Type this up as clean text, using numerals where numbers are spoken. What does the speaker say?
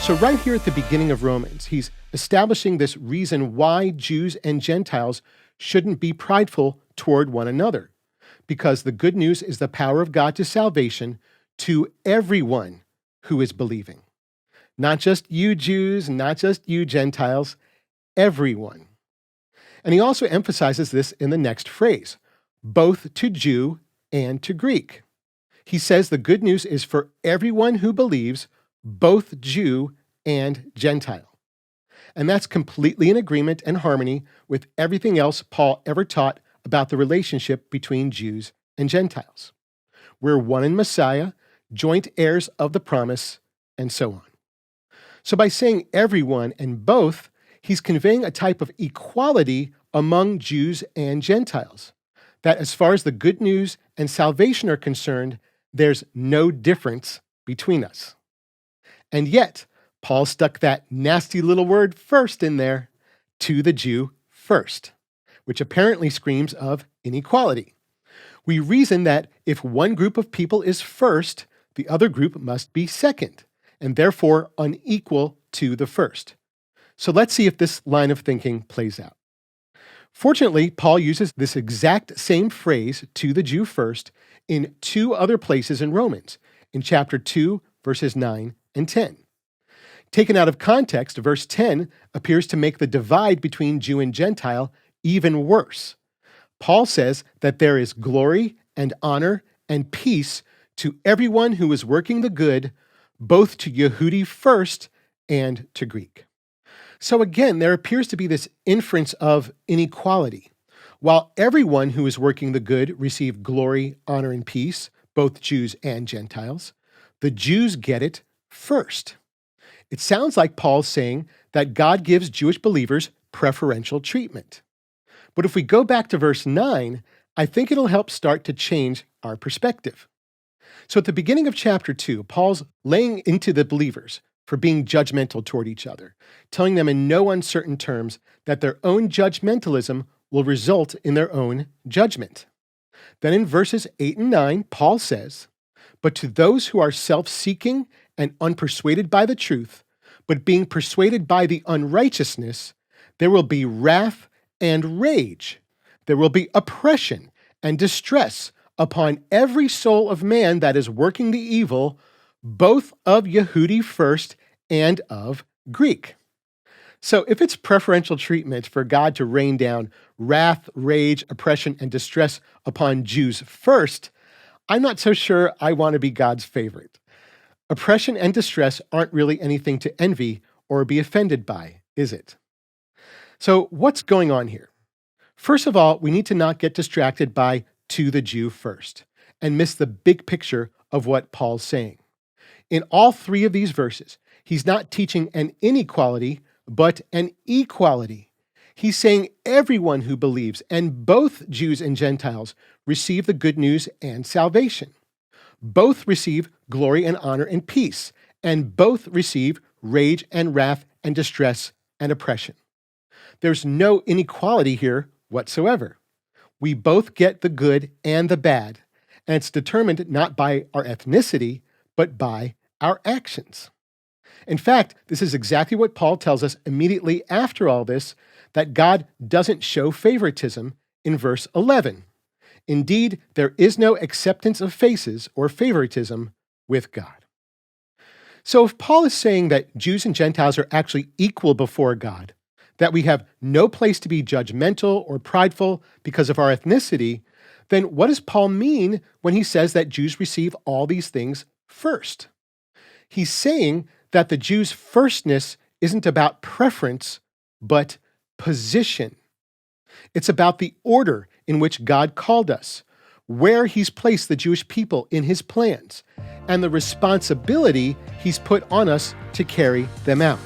So right here at the beginning of Romans, he's establishing this reason why Jews and Gentiles shouldn't be prideful toward one another. Because the good news is the power of God to salvation to everyone who is believing. Not just you Jews, not just you Gentiles, everyone. And he also emphasizes this in the next phrase, both to Jew and to Greek. He says the good news is for everyone who believes, both Jew and Gentile. And that's completely in agreement and harmony with everything else Paul ever taught about the relationship between Jews and Gentiles. We're one in Messiah, joint heirs of the promise, and so on. So by saying everyone and both, he's conveying a type of equality among Jews and Gentiles, that as far as the good news and salvation are concerned, there's no difference between us. And yet, Paul stuck that nasty little word first in there, to the Jew first, which apparently screams of inequality. We reason that if one group of people is first, the other group must be second, and therefore unequal to the first. So let's see if this line of thinking plays out. Fortunately, Paul uses this exact same phrase, to the Jew first, in two other places in Romans, in chapter 2, verses 9 and 10. Taken out of context, verse 10 appears to make the divide between Jew and Gentile even worse. Paul says that there is glory and honor and peace to everyone who is working the good, both to Yehudi first and to Greek. So again, there appears to be this inference of inequality. While everyone who is working the good receive glory, honor, and peace, both Jews and Gentiles, the Jews get it first. It sounds like Paul's saying that God gives Jewish believers preferential treatment. But if we go back to verse 9, I think it'll help start to change our perspective. So at the beginning of chapter 2, Paul's laying into the believers for being judgmental toward each other, telling them in no uncertain terms that their own judgmentalism will result in their own judgment. Then in verses 8 and 9, Paul says, "But to those who are self-seeking and unpersuaded by the truth, but being persuaded by the unrighteousness, there will be wrath and rage. There will be oppression and distress upon every soul of man that is working the evil, both of Yehudi first and of Greek." So if it's preferential treatment for God to rain down wrath, rage, oppression, and distress upon Jews first, I'm not so sure I want to be God's favorite. Oppression and distress aren't really anything to envy or be offended by, is it? So what's going on here? First of all, we need to not get distracted by to the Jew first and miss the big picture of what Paul's saying. In all three of these verses, he's not teaching an inequality, but an equality. He's saying everyone who believes, and both Jews and Gentiles, receive the good news and salvation. Both receive glory and honor and peace, and both receive rage and wrath and distress and oppression. There's no inequality here whatsoever. We both get the good and the bad, and it's determined not by our ethnicity, but by our actions. In fact, this is exactly what Paul tells us immediately after all this, that God doesn't show favoritism in verse 11. Indeed, there is no acceptance of faces or favoritism with God. So if Paul is saying that Jews and Gentiles are actually equal before God, that we have no place to be judgmental or prideful because of our ethnicity, then what does Paul mean when he says that Jews receive all these things first? He's saying that the Jews' firstness isn't about preference, but position. It's about the order in which God called us, where he's placed the Jewish people in his plans, and the responsibility he's put on us to carry them out.